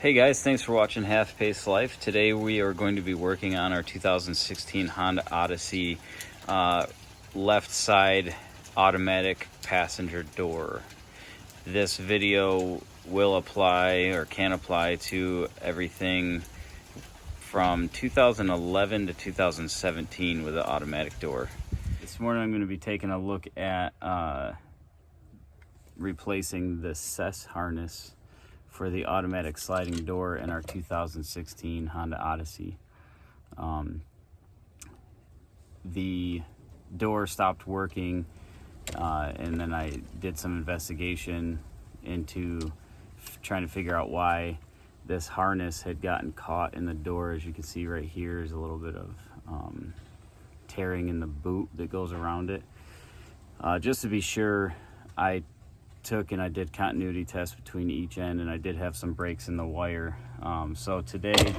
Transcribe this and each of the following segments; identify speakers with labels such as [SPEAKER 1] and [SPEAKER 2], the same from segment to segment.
[SPEAKER 1] Hey guys, thanks for watching Half Pace Life. Today we are going to be working on our 2016 Honda Odyssey left side automatic passenger door. This video will apply or can apply to everything from 2011 to 2017 with the automatic door. This morning I'm going to be taking a look at replacing the cess harness for the automatic sliding door in our 2016 Honda Odyssey. The door stopped working, and then I did some investigation into trying to figure out why this harness had gotten caught in the door. As you can see right here is a little bit of tearing in the boot that goes around it. Just to be sure, I did continuity tests between each end, and I did have some breaks in the wire. So today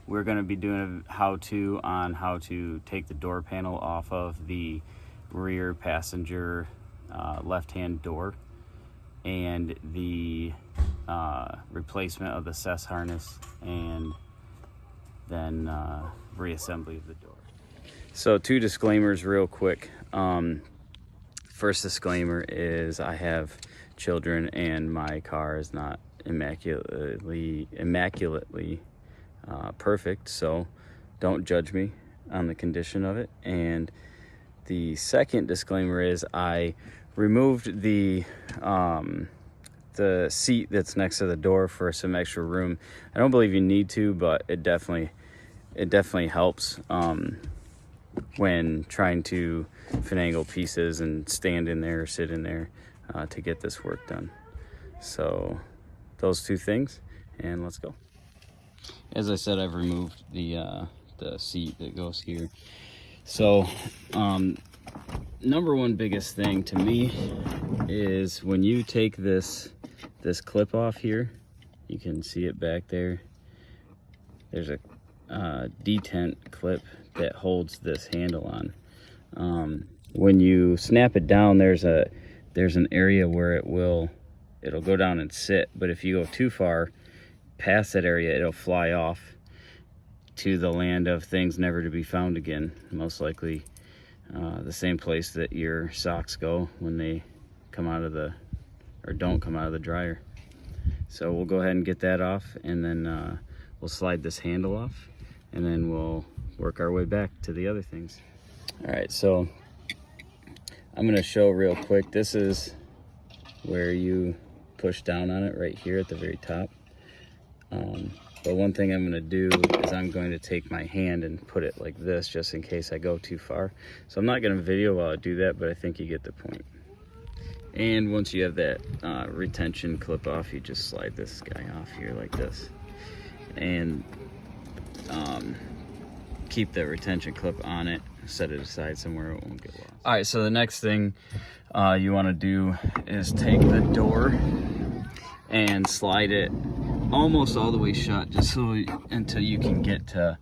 [SPEAKER 1] we're going to be doing a how-to on how to take the door panel off of the rear passenger left-hand door, and the replacement of the cess harness, and then reassembly of the door. So two disclaimers real quick. First disclaimer is I have children and my car is not immaculately perfect, so don't judge me on the condition of it. And the second disclaimer is I removed the seat that's next to the door for some extra room. I don't believe you need to, but it definitely helps when trying to finagle pieces and stand in there or sit in there to get this work done. So those two things, and let's go. As I said, I've removed the seat that goes here. So number one biggest thing to me is when you take this clip off here, you can see it back there. There's a detent clip that holds this handle on. When you snap it down, there's an area where it'll go down and sit, but if you go too far past that area, it'll fly off to the land of things never to be found again. Most likely the same place that your socks go when they come out of don't come out of the dryer. So we'll go ahead and get that off, and then we'll slide this handle off, and then we'll work our way back to the other things. All right, so I'm going to show real quick. This is where you push down on it right here at the very top. But one thing I'm going to do is I'm going to take my hand and put it like this, just in case I go too far. So I'm not going to video while I do that, but I think you get the point. And once you have that retention clip off, you just slide this guy off here like this, and keep the retention clip on it, set it aside somewhere it won't get lost. All right, so the next thing you want to do is take the door and slide it almost all the way shut, just until you can get to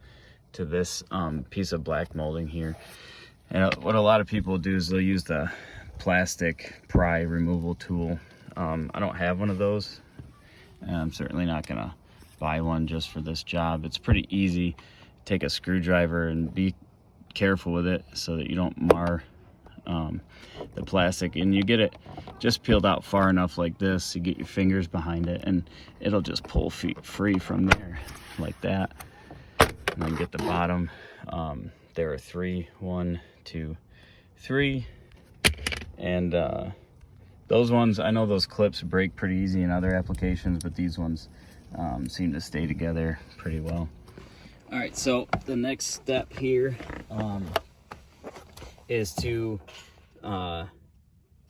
[SPEAKER 1] this piece of black molding here. And what a lot of people do is they'll use the plastic pry removal tool. I don't have one of those, and I'm certainly not gonna buy one just for this job. It's pretty easy. Take a screwdriver and be careful with it so that you don't mar the plastic, and you get it just peeled out far enough like this, you get your fingers behind it, and it'll just pull free from there like that. And then get the bottom. There are 3, 1, 2, 3, and those ones, I know those clips break pretty easy in other applications, but these ones seem to stay together pretty well. All right, so the next step here is to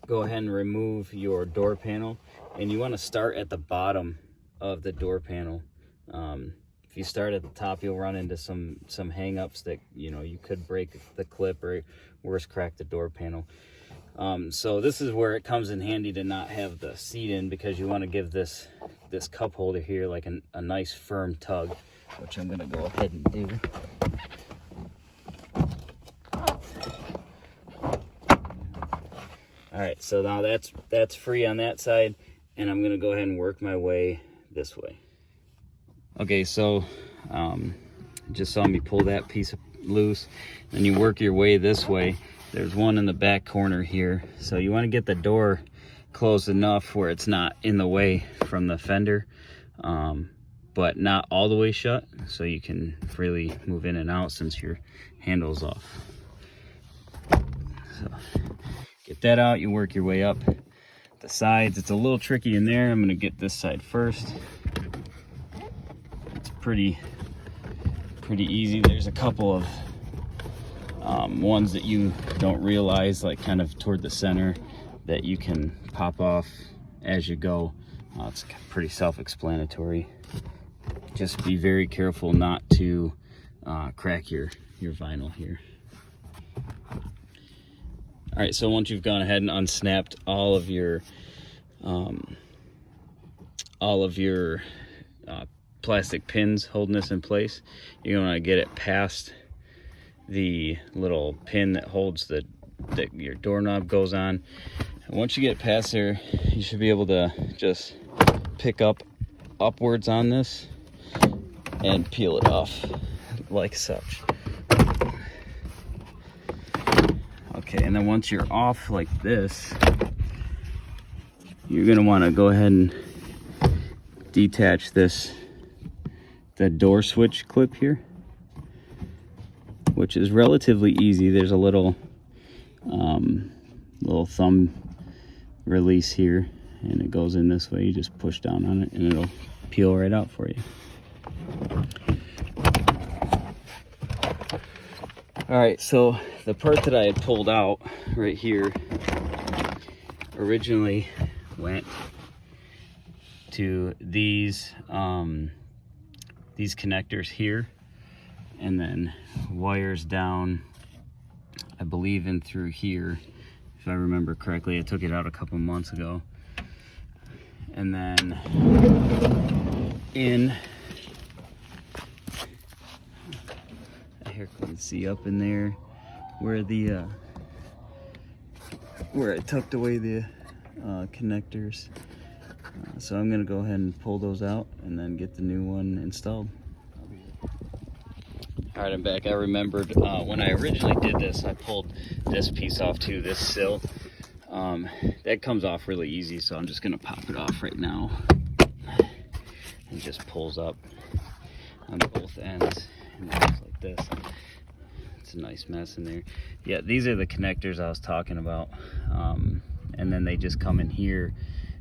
[SPEAKER 1] go ahead and remove your door panel, and you want to start at the bottom of the door panel. If you start at the top, you'll run into some hang-ups that you could break the clip, or worse, crack the door panel. So this is where it comes in handy to not have the seat in, because you want to give this cup holder here like a nice firm tug, which I'm going to go ahead and do. All right, so now that's free on that side, and I'm going to go ahead and work my way this way. Okay, so just saw me pull that piece loose, and you work your way this way. There's one in the back corner here, so you want to get the door closed enough where it's not in the way from the fender, but not all the way shut, so you can freely move in and out since your handle's off. So get that out, you work your way up the sides. It's a little tricky in there. I'm going to get this side first. It's pretty easy. There's a couple of ones that you don't realize, like kind of toward the center, that you can pop off as you go. It's pretty self-explanatory. Just be very careful not to crack your vinyl here. All right, so once you've gone ahead and unsnapped all of your plastic pins holding this in place, you want to get it past the little pin that holds that your doorknob goes on. And once you get past there, you should be able to just pick up upwards on this and peel it off like such. Okay, and then once you're off like this, you're gonna want to go ahead and detach the door switch clip here, which is relatively easy. There's a little thumb release here, and it goes in this way. You just push down on it and it'll peel right out for you. All right, so the part that I had pulled out right here originally went to these connectors here, and then wires down, I believe, in through here, if I remember correctly. I took it out a couple months ago. And then in, here you can see up in there where the where I tucked away the connectors. So I'm gonna go ahead and pull those out and then get the new one installed. All right, I'm back. I remembered when I originally did this, I pulled this piece off too, this sill. That comes off really easy, so I'm just gonna pop it off right now. It just pulls up on both ends and it goes like this. It's a nice mess in there. Yeah, these are the connectors I was talking about. And then they just come in here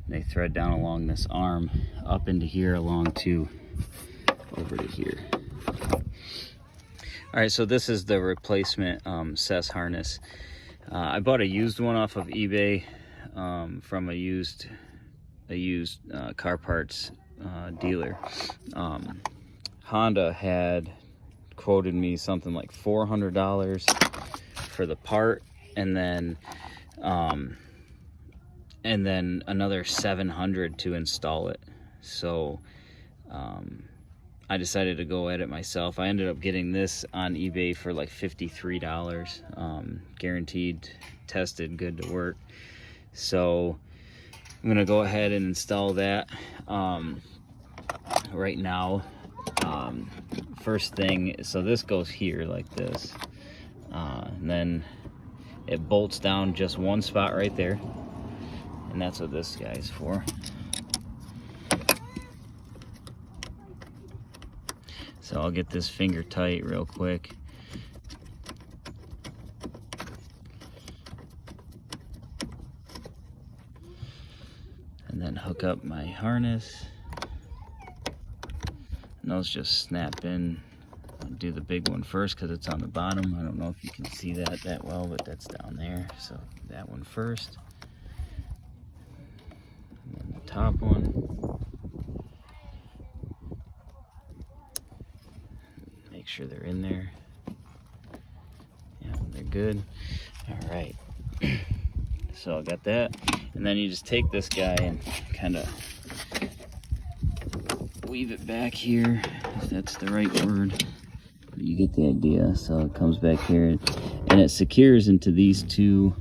[SPEAKER 1] and they thread down along this arm up into here, along to over to here. All right, so this is the replacement CES harness. I bought a used one off of eBay from a used car parts dealer. Honda had quoted me something like $400 for the part, and then another $700 to install it. So I decided to go at it myself. I ended up getting this on eBay for like $53, guaranteed, tested, good to work. So I'm gonna go ahead and install that right now. First thing, so this goes here like this, and then it bolts down just one spot right there, and that's what this guy's for. So I'll get this finger tight real quick. And then hook up my harness. And those just snap in. I'll do the big one first because it's on the bottom. I don't know if you can see that well, but that's down there. So that one first. And then the top one. Make sure they're in there. Yeah, they're good. All right. So I got that. And then you just take this guy and kind of weave it back here, if that's the right word. You get the idea. So it comes back here and it secures into these two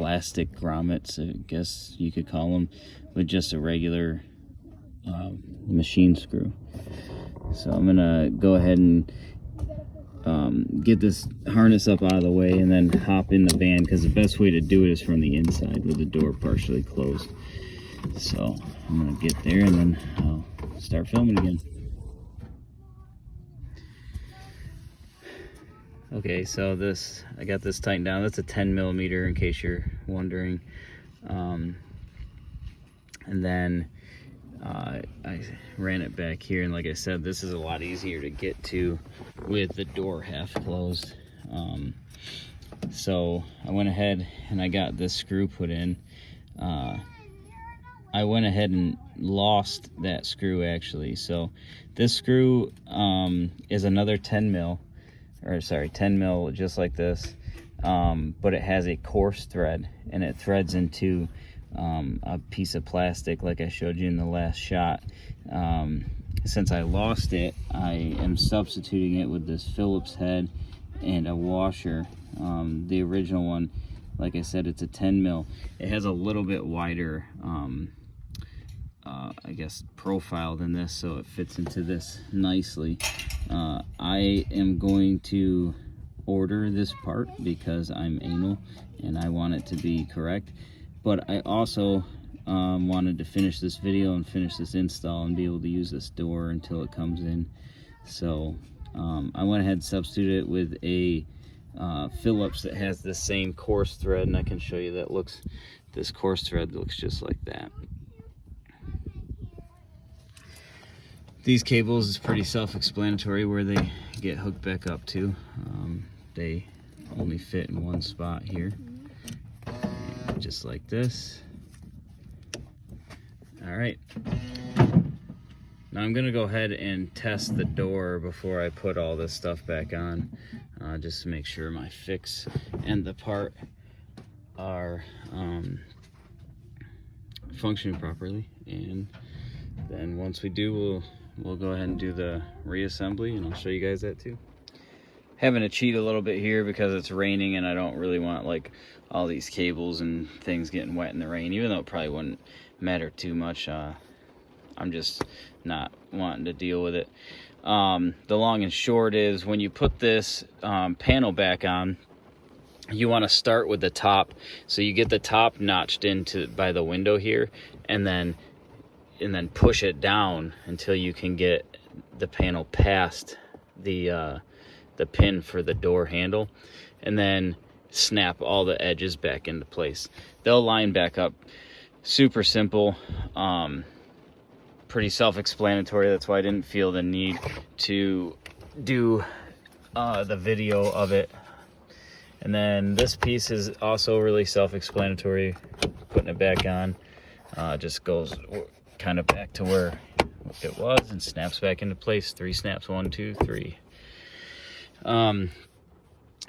[SPEAKER 1] plastic grommets, I guess you could call them, with just a regular machine screw. So I'm gonna go ahead and get this harness up out of the way and then hop in the van, because the best way to do it is from the inside with the door partially closed. So I'm gonna get there and then I'll start filming again. Okay, so I got this tightened down. That's a 10 millimeter in case you're wondering. And then I ran it back here, and like I said, this is a lot easier to get to with the door half closed. So I went ahead and I got this screw put in. I went ahead and lost that screw actually. So this screw is another 10 mil just like this, but it has a coarse thread, and it threads into a piece of plastic like I showed you in the last shot. Since I lost it, I am substituting it with this Phillips head and a washer. The original one, like I said, it's a 10 mil. It has a little bit wider I guess profile than this, so it fits into this nicely. I am going to order this part because I'm anal and I want it to be correct, but I also wanted to finish this video and finish this install and be able to use this door until it comes in. So I went ahead and substituted it with a Phillips that has the same coarse thread, and I can show you that this coarse thread looks just like that. These cables is pretty self-explanatory where they get hooked back up to. They only fit in one spot here, just like this. All right, now I'm gonna go ahead and test the door before I put all this stuff back on, just to make sure my fix and the part are functioning properly. And then once we do, we'll go ahead and do the reassembly, and I'll show you guys that too. Having to cheat a little bit here because it's raining and I don't really want like all these cables and things getting wet in the rain, even though it probably wouldn't matter too much. I'm just not wanting to deal with it. The long and short is, when you put this panel back on, you want to start with the top. So you get the top notched into by the window here, and then push it down until you can get the panel past the pin for the door handle, and then snap all the edges back into place. They'll line back up. Super simple, pretty self-explanatory. That's why I didn't feel the need to do the video of it. And then this piece is also really self-explanatory. Putting it back on just goes kind of back to where it was and snaps back into place. 3 snaps, 1, 2, 3.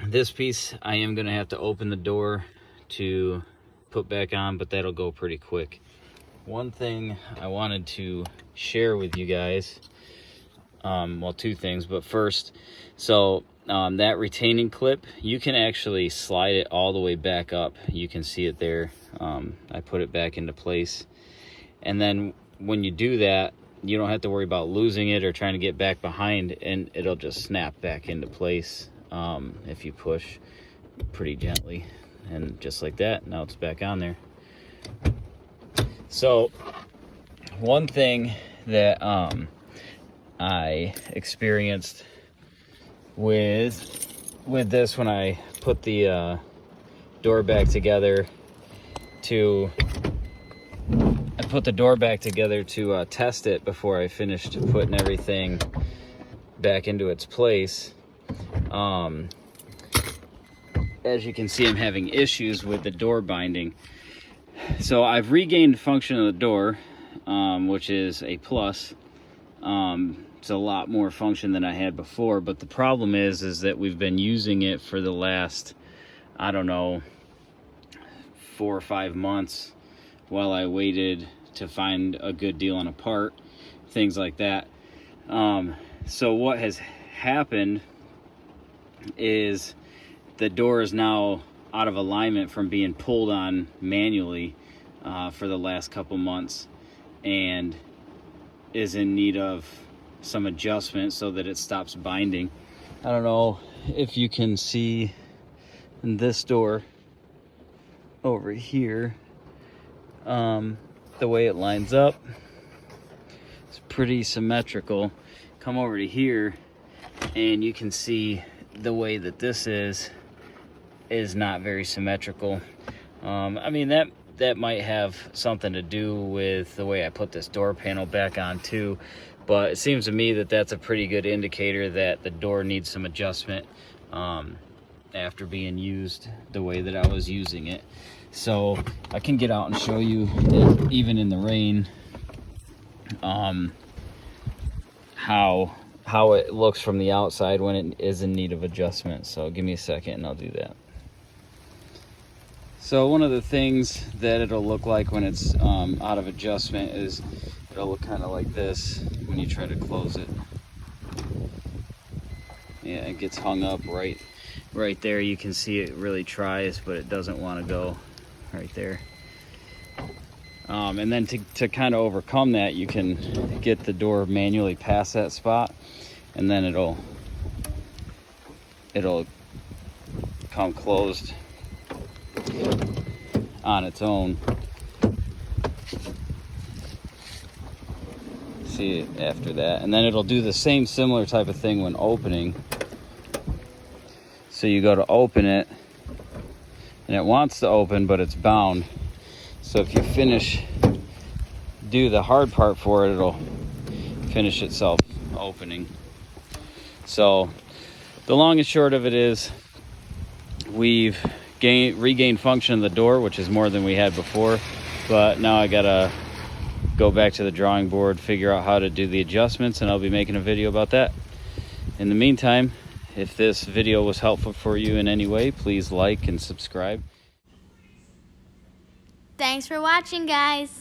[SPEAKER 1] This piece I am gonna have to open the door to put back on, but that'll go pretty quick. One thing I wanted to share with you guys, well, 2 things, but first, so that retaining clip, you can actually slide it all the way back up. You can see it there. I put it back into place, and then when you do that, you don't have to worry about losing it or trying to get back behind, and it'll just snap back into place if you push pretty gently. And just like that, now it's back on there. So one thing that I experienced with this, when I put the door back together to test it before I finished putting everything back into its place. As you can see, I'm having issues with the door binding. So I've regained function of the door, which is a plus. It's a lot more function than I had before, but the problem is that we've been using it for the last, I don't know, 4 or 5 months while I waited to find a good deal on a part, things like that. So what has happened is the door is now out of alignment from being pulled on manually for the last couple months, and is in need of some adjustment so that it stops binding. I don't know if you can see in this door over here, the way it lines up, it's pretty symmetrical. Come over to here and you can see the way that this is not very symmetrical. I mean, that might have something to do with the way I put this door panel back on too, but it seems to me that that's a pretty good indicator that the door needs some adjustment after being used the way that I was using it. So I can get out and show you, even in the rain, how it looks from the outside when it is in need of adjustment. So give me a second and I'll do that. So one of the things that it'll look like when it's out of adjustment is it'll look kind of like this when you try to close it. Yeah, it gets hung up right there. You can see it really tries, but it doesn't want to go right there. And then to kind of overcome that, you can get the door manually past that spot, and then it'll come closed on its own. See it after that, and then it'll do the same similar type of thing when opening. So you go to open it and it wants to open, but it's bound. So if you do the hard part for it, it'll finish itself opening. So the long and short of it is, we've regained function of the door, which is more than we had before, but now I gotta go back to the drawing board, figure out how to do the adjustments, and I'll be making a video about that. In the meantime, if this video was helpful for you in any way, please like and subscribe.
[SPEAKER 2] Thanks for watching, guys.